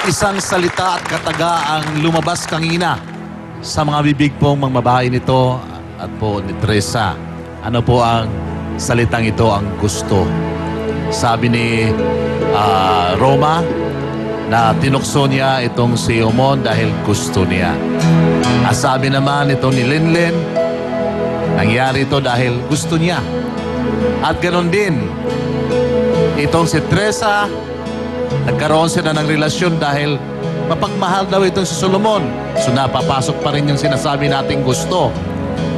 isang salita at kataga ang lumabas kanina sa mga bibig pong mga babae nito at po ni Teresa. Ano po ang salitang ito? Ang gusto. Sabi ni Roma na tinukso niya itong si Omon dahil gusto niya. Sabi naman ito ni Linlin, nangyari ito dahil gusto niya. At ganon din, itong si Teresa, nagkaroon sila ng relasyon dahil mapagmahal daw itong si Solomon. So napapasok pa rin yung sinasabi nating gusto.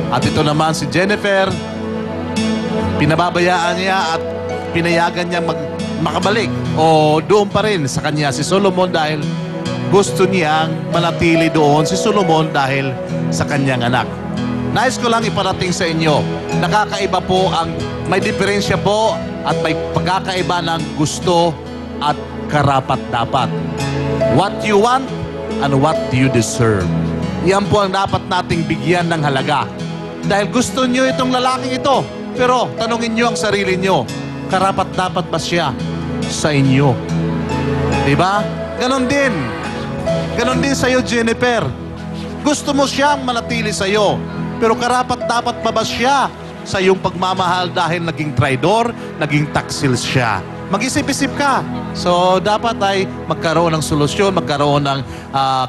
At ito naman si Jennifer, pinababayaan niya at pinayagan niya makabalik o doon pa rin sa kanya si Solomon dahil gusto niyang manatili doon si Solomon dahil sa kanyang anak. Nais ko lang iparating sa inyo, nakakaiba po ang, may diferensya po at may pagkakaiba ng gusto at karapat-dapat. What you want and what you deserve. Yan po ang dapat nating bigyan ng halaga. Dahil gusto nyo itong lalaking ito. Pero tanungin nyo ang sarili nyo, karapat-dapat ba siya sa inyo? Diba? Ganon din. Ganon din sa'yo, Jennifer. Gusto mo siyang manatili sa'yo. Pero karapat-dapat pa ba siya sa iyong pagmamahal dahil naging traidor, naging taksil siya? Mag-isip-isip ka. So, dapat ay magkaroon ng solusyon, magkaroon ng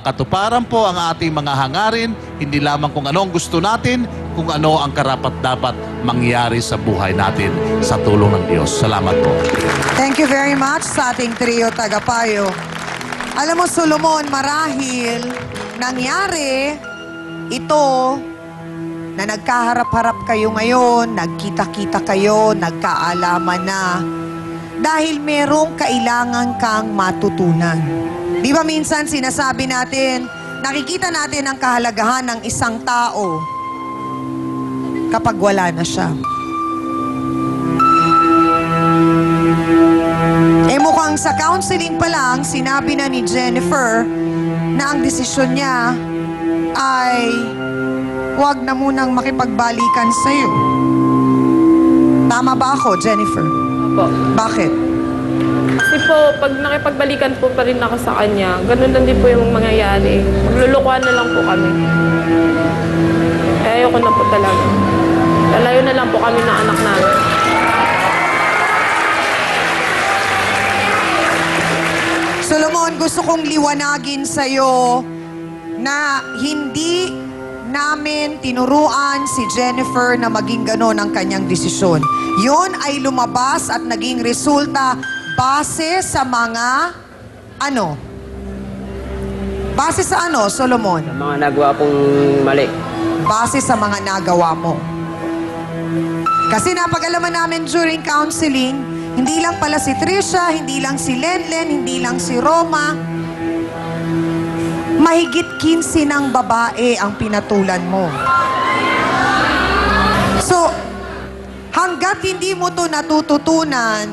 katuparan po ang ating mga hangarin, hindi lamang kung ano ang gusto natin, kung ano ang karapat-dapat mangyari sa buhay natin sa tulong ng Diyos. Salamat po. Thank you very much sa ating trio tagapayo. Alam mo, Solomon, marahil nangyari ito na nagkaharap-harap kayo ngayon, nagkita-kita kayo, nagkaalaman na, dahil merong kailangan kang matutunan. Di ba minsan sinasabi natin, nakikita natin ang kahalagahan ng isang tao kapag wala na siya. Mukhang sa counseling pa lang, sinabi na ni Jennifer na ang desisyon niya ay huwag na munang makipagbalikan sa'yo. Tama ba ako, Jennifer? Po. Bakit? Kasi po, pag nakipagbalikan po pa rin ako sa kanya, ganun lang din po yung mangyayari. Maglulukuhan na lang po kami. Ayoko na po talaga. Lalayo na lang po kami ng anak namin. Solomon, gusto kong liwanagin sa'yo na hindi namin tinuruan si Jennifer na maging gano'n ang kanyang desisyon. Yun ay lumabas at naging resulta base sa mga ano? Base sa ano, Solomon? Sa mga nagawa kong mali. Base sa mga nagawa mo. Kasi napag-alaman namin during counseling, hindi lang pala si Trisha, hindi lang si Lenlen, hindi lang si Roma. Mahigit 15 ng babae ang pinatulan mo. So, hanggat hindi mo to natututunan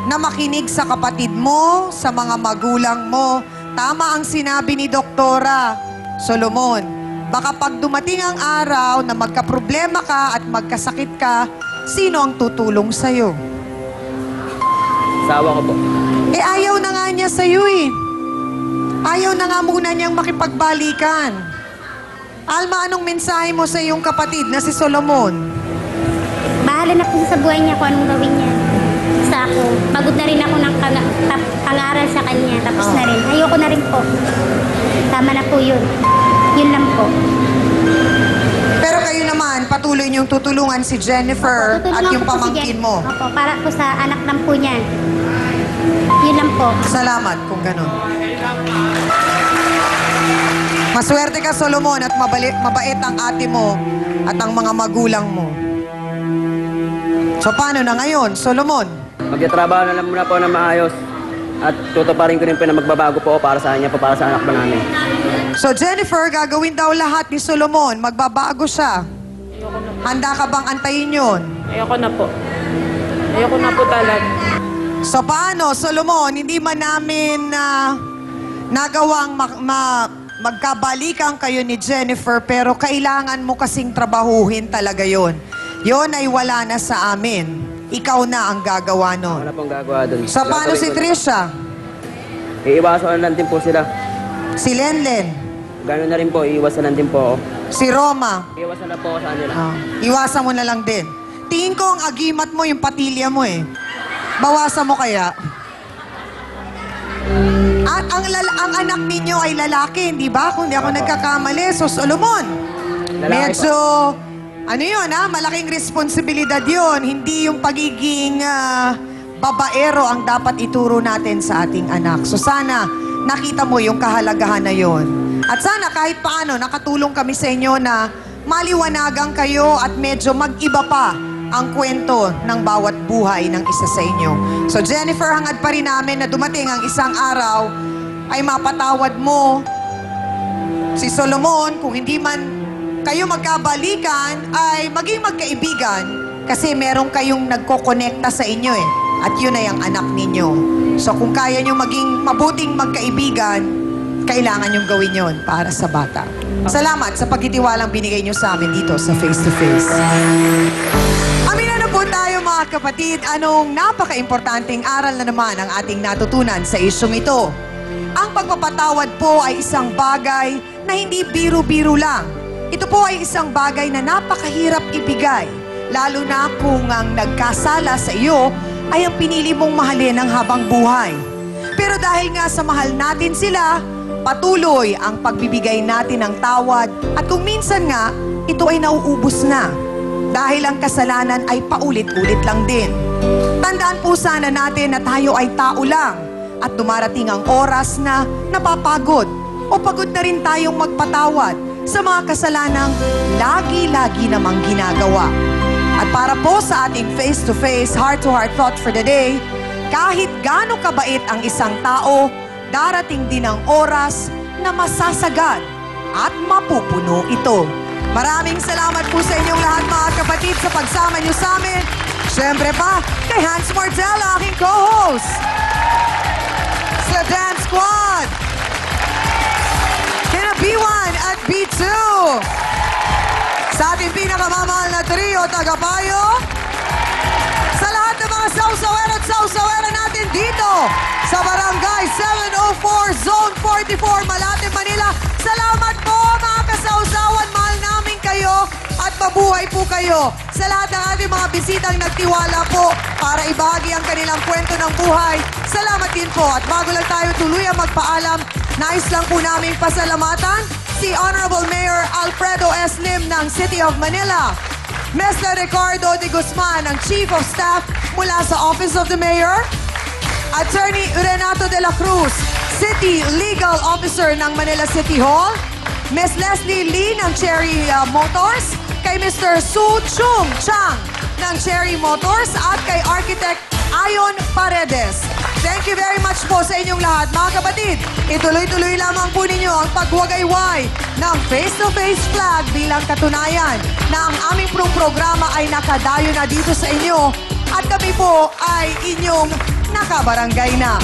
na makinig sa kapatid mo, sa mga magulang mo, tama ang sinabi ni Doktora Solomon. Baka pag dumating ang araw na magkaproblema ka at magkasakit ka, sino ang tutulong sa'yo? Asawa ko po. Ayaw na nga niya sa'yo eh. Ayaw na nga muna niyang makipagbalikan. Alma, anong mensahe mo sa iyong kapatid na si Solomon? Bahala na po sa buhay niya kung anong gawin niya. Sa ako, pagod na rin ako ng pangaral sa kanya. Tapos na rin. Ayoko na rin po. Tama na po yun. Yun lang po. Pero kayo naman, patuloy niyong tutulungan si Jennifer Opo, at yung tutulungan ko po si pamangkin mo. Opo, para po sa anak lang po niya. Yun lang po. Salamat kung ganun. Maswerte ka, Solomon, at mabait ang ate mo at ang mga magulang mo. So, paano na ngayon, Solomon? Magtatrabaho na lang muna po na maayos. At tutuparin ko rin po na magbabago po para sa kanya po, para sa anak po namin. So, Jennifer, gagawin daw lahat ni Solomon. Magbabago siya. Handa ka bang antayin yun? Ayoko na po. Ayoko na po talaga. So, paano, Solomon? Hindi man namin nagawang magkabalikan kayo ni Jennifer, pero kailangan mo kasing trabahuhin talaga yon. Yon ay wala na sa amin. Ikaw na ang gagawa nun. Wala pong gagawa doon. So, paano si Trisha? Iiwasan lang din po sila. Si Lenlen. Gano'n na rin po, iiwasan lang din po ako. Si Roma. Iiwasan na po ako sa kanila. Iwasan mo na lang din. Tingin ko ang agimat mo, yung patilya mo eh. Bawasan mo kaya. At ang anak ninyo ay lalaki, hindi ba? Kung di ako nagkakamali. So, Solomon, Lalaki medyo, ano yun ha? Malaking responsibilidad yun. Hindi yung pagiging babaero ang dapat ituro natin sa ating anak. So, sana nakita mo yung kahalagahan na yun. At sana kahit paano, nakatulong kami sa inyo na maliwanagan kayo at medyo mag-iba pa ang kwento ng bawat buhay ng isa sa inyo. So Jennifer, hangad pa rin namin na dumating ang isang araw ay mapatawad mo si Solomon. Kung hindi man kayo magkabalikan, ay maging magkaibigan kasi meron kayong nagkokonekta sa inyo eh. At yun ay ang anak ninyo. So kung kaya nyo maging mabuting magkaibigan, kailangan nyong gawin yon para sa bata. Salamat sa pagtitiwalang binigay nyo sa amin dito sa Face to Face. Amina na po tayo mga kapatid, anong napaka-importanting aral na naman ang ating natutunan sa isyong ito. Ang pagpapatawad po ay isang bagay na hindi biro-biro lang. Ito po ay isang bagay na napakahirap ibigay, lalo na kung ang nagkasala sa iyo ay ang pinili mong mahalin ng habang buhay. Pero dahil nga sa mahal natin sila, patuloy ang pagbibigay natin ng tawad at kung minsan nga, ito ay nauubos na. Dahil ang kasalanan ay paulit-ulit lang din. Tandaan po sana natin na tayo ay tao lang at dumarating ang oras na napapagod o pagod na rin tayong magpatawad sa mga kasalanang lagi-lagi namang ginagawa. At para po sa ating face-to-face, heart-to-heart thought for the day, kahit gaano kabait ang isang tao, darating din ang oras na masasagad at mapupuno ito. Maraming salamat po sa inyong lahat mga kapatid sa pagsama niyo sa amin. Siyempre pa, kay Hans Martel, aking co-host. Sa Dance Squad. Kina B1 at B2. Sa ating pinakamamahal na trio, Tagapayo. Sa lahat ng mga sausawer at sausawera natin dito sa Barangay 704, Zone 44, Malate, Manila. Salamat po mga kasausawan. Mahal namin kayo at mabuhay po kayo. Sa lahat ng ating mga bisitang nagtiwala po para ibahagi ang kanilang kwento ng buhay. Salamat din po. At bago lang tayo tuluyang magpaalam, nais lang po namin pasalamatan si Honorable Mayor Alfredo S. Lim ng City of Manila. Mr. Ricardo de Guzman, ang Chief of Staff mula sa Office of the Mayor. Attorney Renato de la Cruz, City Legal Officer ng Manila City Hall. Ms. Leslie Lee ng Cherry Motors. Kay Mr. Su Chung Chang ng Cherry Motors. At kay Architect Ayon Paredes. Thank you very much po sa inyong lahat. Mga kapatid, ituloy-tuloy lamang po ninyo ang pagwagayway ng face-to-face flag bilang katunayan na ang aming programa ay nakadayo na dito sa inyo at kami po ay inyong nakabarangay na.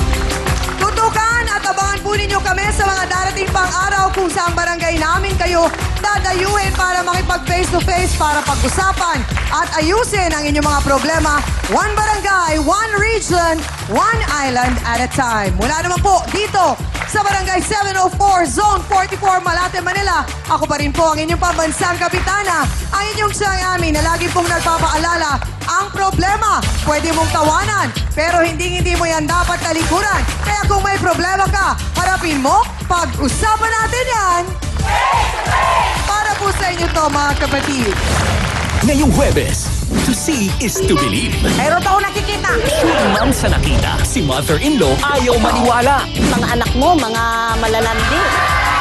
Tutukan at abangan po ninyo kami sa mga darating pang araw kung saan barangay namin kayo dadayuhin para makipag face-to-face para pag-usapan at ayusin ang inyong mga problema. One barangay, one region, one island at a time. Mula naman po dito sa Barangay 704, Zone 44, Malate, Manila. Ako pa rin po ang inyong pambansang kapitana, ang inyong siyang-amin na lagi pong nagpapaalala, ang problema, pwede mong tawanan, pero hindi mo yan dapat talikuran. Kaya kung may problema ka, harapin mo, pag-usapan natin yan. Para po sa inyo to, mga kapatid. Ngayong Huwebes, to see is to believe. Meron ako nakikita. Nang sa nakita, si mother-in-law ayaw maniwala. Mga anak mo, mga malalandi.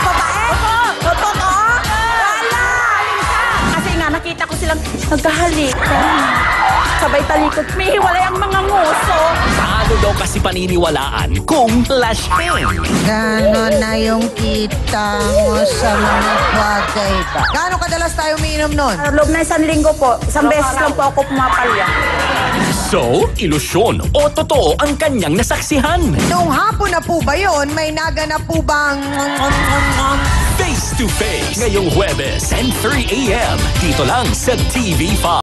Babae? Totoo ka? Wala! Kasi nga, nakita ko silang nagkahalikan. Sabay talikod, may hiwalay ang mga nguso. Paano daw kasi paniniwalaan kung lashing? Gano'n na yung kita mo sa mga bagay ba? Gaano kadalas tayo umiinom nun? Sa loob na 1 linggo po, 1 beses lang po ako pumapalya. So, ilusyon o totoo ang kanyang nasaksihan? Noong hapon na po ba yun, may naganap po bang... Face to Face, ngayong Huwebes, 10:30 a.m. Dito lang sa TV5.